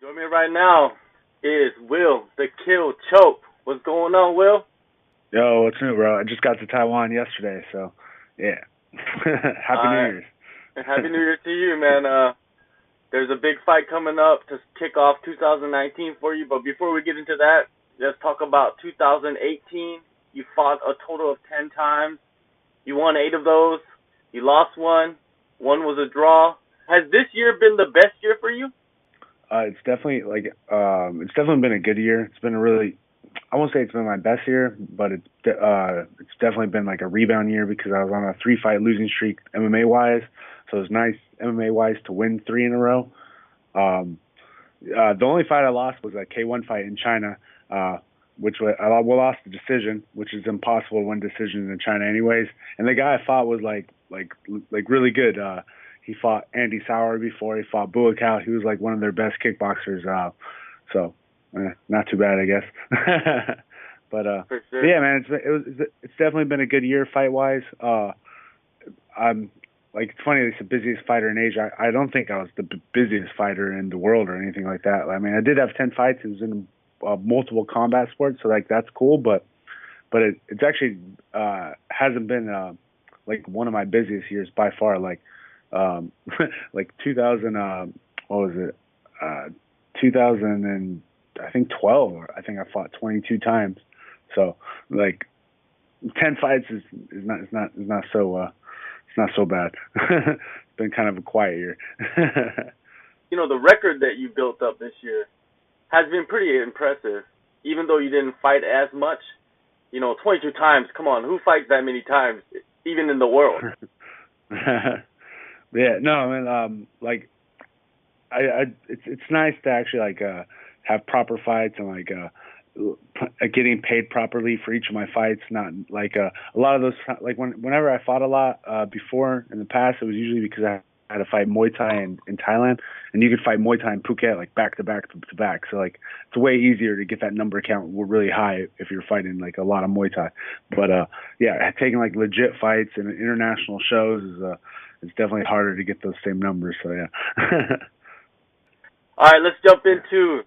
Joining me right now is Will, the Kill Chope. What's going on, Will? Yo, what's new, bro? I just got to Taiwan yesterday, so yeah. Happy New Year's. Happy New Year to you, man. There's a big fight coming up to kick off 2019 for you, but before we get into that, let's talk about 2018. You fought a total of 10 times. You won 8 of those. You lost 1. 1 was a draw. Has this year been the best year for you? It's definitely it's definitely been a good year. It's been a really, I won't say it's been my best year, but it's definitely been like a rebound year because I was on a 3-fight losing streak MMA wise. So it was nice MMA wise to win 3 in a row. The only fight I lost was a K1 fight in China, which I lost the decision, which is impossible to win decisions in China anyways. And the guy I fought was like really good. He fought Andy Sauer before. He fought Buakaw. He was like one of their best kickboxers. So not too bad, I guess. But sure. yeah, man, it's definitely been a good year fight wise. I'm like, it's funny, it's the busiest fighter in Asia. I don't think I was the busiest fighter in the world or anything like that. I mean, I did have 10 fights. It was in multiple combat sports, so like that's cool. But it's actually hasn't been like one of my busiest years by far. Like like 2000, what was it? 2000 and I think 12. Or I think I fought 22 times. So like 10 fights is not so. It's not so bad. It's been kind of a quiet year. The record that you built up this year has been pretty impressive, even though you didn't fight as much. 22 times. Come on, who fights that many times, even in the world? Yeah, no, I mean, like, it's nice to actually like have proper fights and like getting paid properly for each of my fights. Not like a lot of those, like whenever I fought a lot before in the past, it was usually because I had to fight Muay Thai in Thailand, and you could fight Muay Thai in Phuket like back to back to back. So like it's way easier to get that number count really high if you're fighting like a lot of Muay Thai. But yeah, taking like legit fights and international shows is it's definitely harder to get those same numbers. So yeah. All right, let's jump into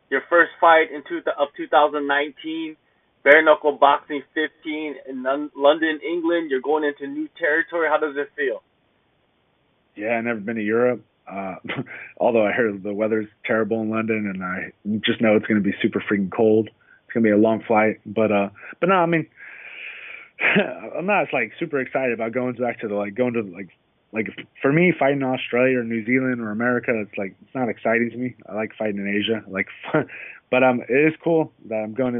your first fight of 2019, bare-knuckle boxing 15 in London, England. You're going into new territory. How does it feel? Yeah, I've never been to Europe. Although I heard the weather's terrible in London, and I just know it's going to be super freaking cold. It's going to be a long flight, but no, I mean, I'm not like super excited about going back to like for me, fighting in Australia or New Zealand or America, it's not exciting to me. I like fighting in Asia, but it is cool that I'm going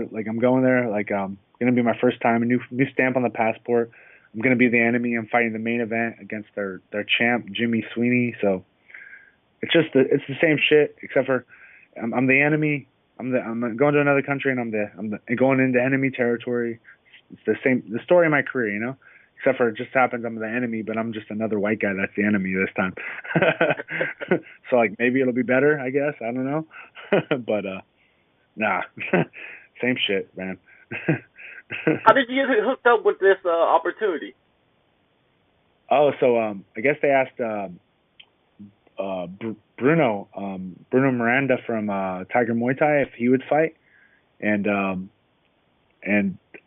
there. Like gonna be my first time, a new stamp on the passport. I'm gonna be the enemy. I'm fighting the main event against their champ Jimmy Sweeney. So it's the same shit except for I'm the enemy. I'm going to another country and I'm going into enemy territory. It's the story of my career, Except for it just happens I'm the enemy, but I'm just another white guy that's the enemy this time. So like maybe it'll be better, I guess. I don't know. But nah. Same shit, man. How did you get hooked up with this opportunity? Oh, so I guess they asked Bruno Miranda from Tiger Muay Thai if he would fight, and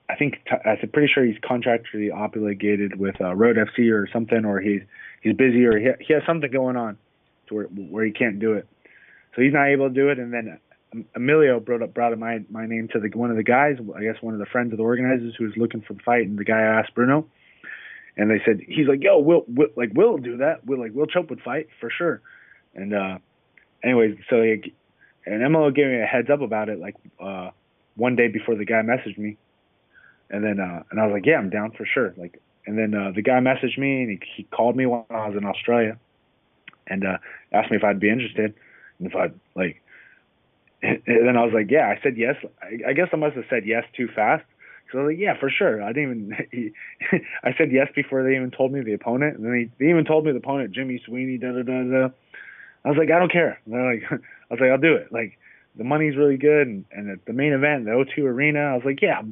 I think I'm pretty sure he's contractually obligated with Road FC or something, or he's busy, or he has something going on to where he can't do it, so he's not able to do it. And then Emilio brought my name to one of the guys, I guess one of the friends of the organizers who was looking for the fight, and the guy asked Bruno, and they said he's like, yo, Will do that. Will Chope would fight for sure. And anyways, so and Emilio gave me a heads up about it like one day before the guy messaged me. And then and I was like, yeah, I'm down for sure. Like, and then the guy messaged me and he called me when I was in Australia, and asked me if I'd be interested, and if I'd like. And then I was like, yeah. I said yes. I guess I must have said yes too fast, because I was like, yeah, for sure. I didn't even. I said yes before they even told me the opponent, and then they even told me the opponent, Jimmy Sweeney. Da da da da. I was like, I don't care. And they're like, I was like, I'll do it. Like, the money's really good, and at the main event, the O2 Arena, I was like, yeah,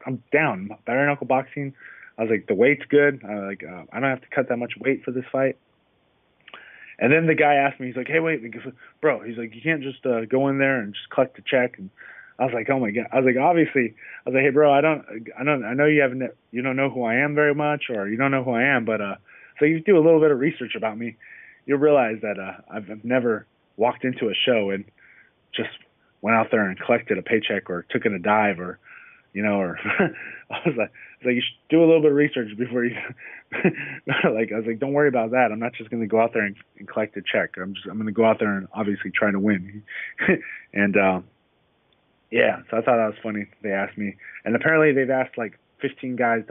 I'm down. Bare-knuckle boxing. I was like, the weight's good. I don't have to cut that much weight for this fight. And then the guy asked me, he's like, hey, wait, bro, he's like, you can't just go in there and just collect the check. And I was like, oh my God. I was like, obviously, I was like, hey, bro, I know you don't know who I am very much, or you don't know who I am, but so you do a little bit of research about me, you'll realize that I've never walked into a show and just went out there and collected a paycheck or took in a dive or, or I was like, you should do a little bit of research before you, like, I was like, don't worry about that. I'm not just going to go out there and collect a check. I'm going to go out there and obviously try to win. And, yeah, so I thought that was funny. They asked me, and apparently they've asked like 15 guys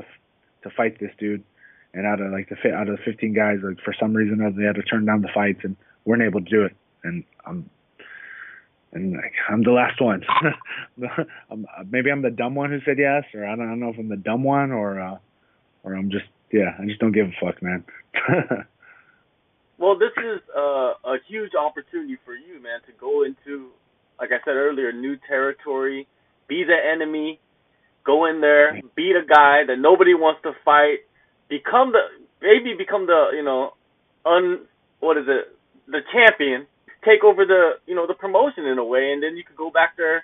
to fight this dude. And out of the 15 guys, like for some reason or other, they had to turn down the fights and weren't able to do it. And I'm the last one. Maybe I'm the dumb one who said yes, or I don't know if I'm the dumb one, or I'm just I just don't give a fuck, man. Well, this is a huge opportunity for you, man, to go into, like I said earlier, new territory, be the enemy, go in there, beat a guy that nobody wants to fight, become the the champion. Take over the promotion in a way, and then you could go back there,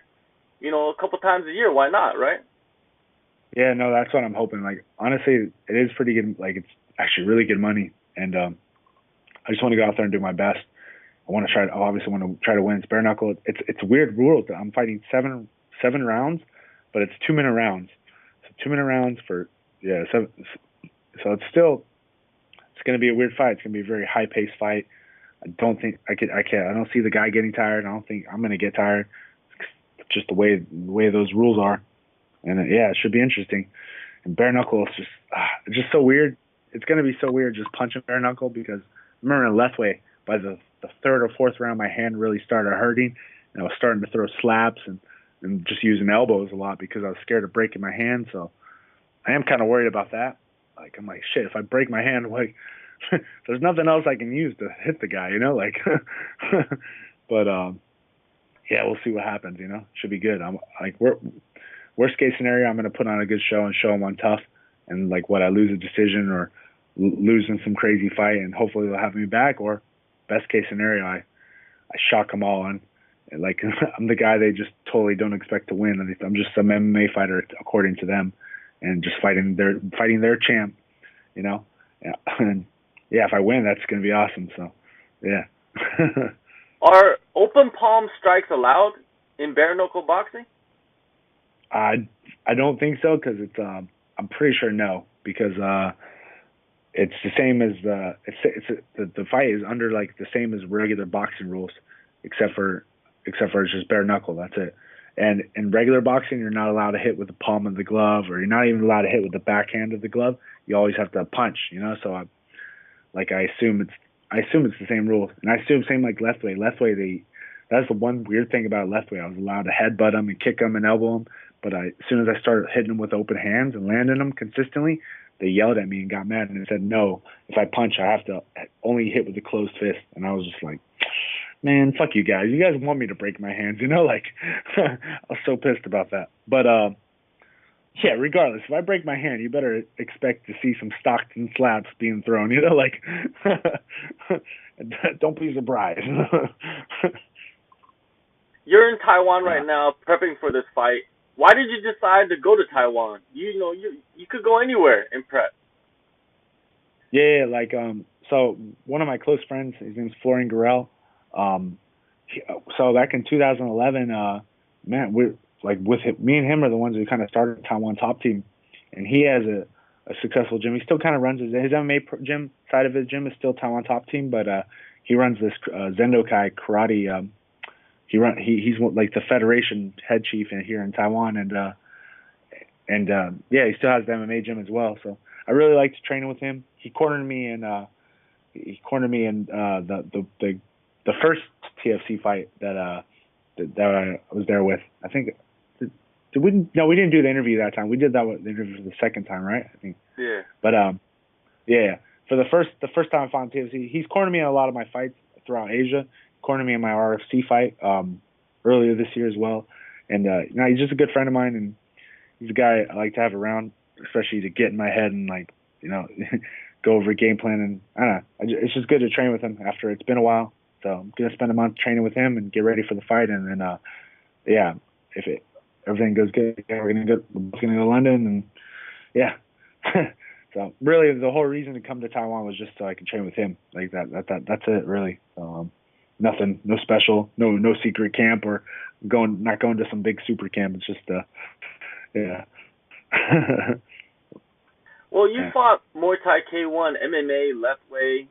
a couple times a year. Why not, right? Yeah, no, that's what I'm hoping. Like, honestly, it is pretty good. Like, it's actually really good money, and I just want to go out there and do my best. I obviously want to try to win. It's bare knuckle. It's a weird rule. I'm fighting seven rounds, but it's 2-minute rounds. So 2-minute rounds for seven. So it's going to be a weird fight. It's going to be a very high paced fight. I don't think I don't see the guy getting tired. I don't think I'm going to get tired. It's just the way those rules are. And it should be interesting. And bare knuckle is it's just so weird. It's going to be so weird just punching bare knuckle, because I remember in Lethwei, by the third or fourth round, my hand really started hurting, and I was starting to throw slaps and just using elbows a lot because I was scared of breaking my hand. So I am kind of worried about that. Like, I'm like, shit, if I break my hand, like, there's nothing else I can use to hit the guy, like. But we'll see what happens. Should be good. I'm like, worst case scenario, I'm going to put on a good show and show them I'm tough, and like, I lose a decision or lose in some crazy fight, and hopefully they'll have me back. Or best case scenario, I shock them all, and like, I'm the guy they just totally don't expect to win, and I'm just some MMA fighter according to them, and just fighting their champ, And if I win, that's going to be awesome. So, yeah. Are open palm strikes allowed in bare knuckle boxing? I don't think so, because it's I'm pretty sure no, because it's the same as the fight is under like the same as regular boxing rules, except for it's just bare knuckle. That's it. And in regular boxing, you're not allowed to hit with the palm of the glove, or you're not even allowed to hit with the backhand of the glove. You always have to punch, So I assume it's the same rule, and I assume same like Lethwei. That's the one weird thing about Lethwei. I was allowed to headbutt him and kick him and elbow him, but as soon as I started hitting him with open hands and landing them consistently, they yelled at me and got mad and said, no, if I punch, I have to only hit with a closed fist. And I was just like, man, fuck you guys. You guys want me to break my hands, Like, I was so pissed about that. But, regardless, if I break my hand, you better expect to see some Stockton slaps being thrown, Like, don't be surprised. You're in Taiwan right now, prepping for this fight. Why did you decide to go to Taiwan? You could go anywhere and prep. Yeah, so one of my close friends, his name's Florian Garel. So back in 2011, man, me and him are the ones who kind of started Taiwan Top Team, and he has a successful gym. He still kind of runs his MMA gym side of his gym is still Taiwan Top Team, but he runs this Zendokai karate. He's like the federation head chief here in Taiwan, and he still has the MMA gym as well. So I really liked training with him. He cornered me in the first TFC fight that I was there with. I think we didn't do the interview that time. We did the interview for the second time, right? I think. Yeah. But for the first time I fought in TFC, he's cornered me in a lot of my fights throughout Asia. Cornered me in my RFC fight earlier this year as well. And he's just a good friend of mine, and he's a guy I like to have around, especially to get in my head and go over game plan, and I don't know. It's just good to train with him after it's been a while. So I'm gonna spend a month training with him and get ready for the fight, and then yeah, if everything goes good, yeah, we're both gonna go to London, and yeah. So really, the whole reason to come to Taiwan was just so I could train with him. Like that's it really. So nothing, no special, no secret camp or not going to some big super camp. It's just yeah. Well, you fought Muay Thai K1, MMA, Lethwei,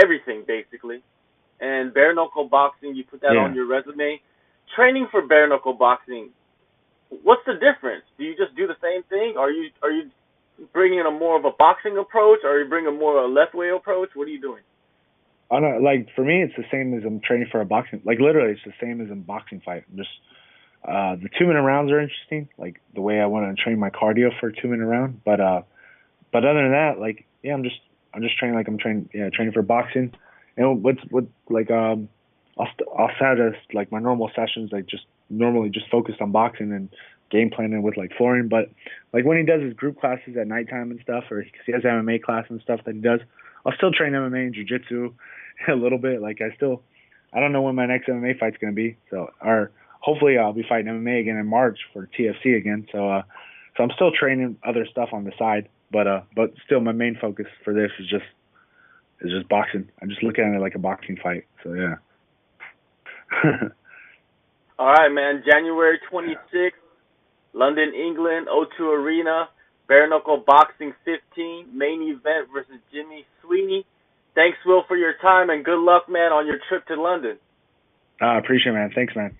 everything basically, and bare knuckle boxing. You put that on your resume. Training for bare knuckle boxing, what's the difference? Do you just do the same thing? Are you bringing a more of a boxing approach, or are you bringing more of a Lethwei approach? What are you doing? I don't know, like for me, it's the same as I'm training for a boxing. Like literally, it's the same as a boxing fight. Just the 2-minute rounds are interesting, like the way I want to train my cardio for a 2-minute round. But other than that, like yeah, I'm just training like I'm training for boxing. And I'll set like my normal sessions, like just normally just focused on boxing and game planning with like flooring. But like when he does his group classes at nighttime and stuff, or he has MMA class and stuff that he does, I'll still train MMA and jiu-jitsu a little bit. Like I don't know when my next MMA fight's gonna be. So hopefully I'll be fighting MMA again in March for TFC again. So I'm still training other stuff on the side, but still my main focus for this is just boxing. I'm just looking at it like a boxing fight. So yeah. All right, man. January 26th, London, England, O2 Arena, bare knuckle boxing 15, main event versus Jimmy Sweeney. Thanks, Will, for your time, and good luck, man, on your trip to London. I appreciate it, man. Thanks, man.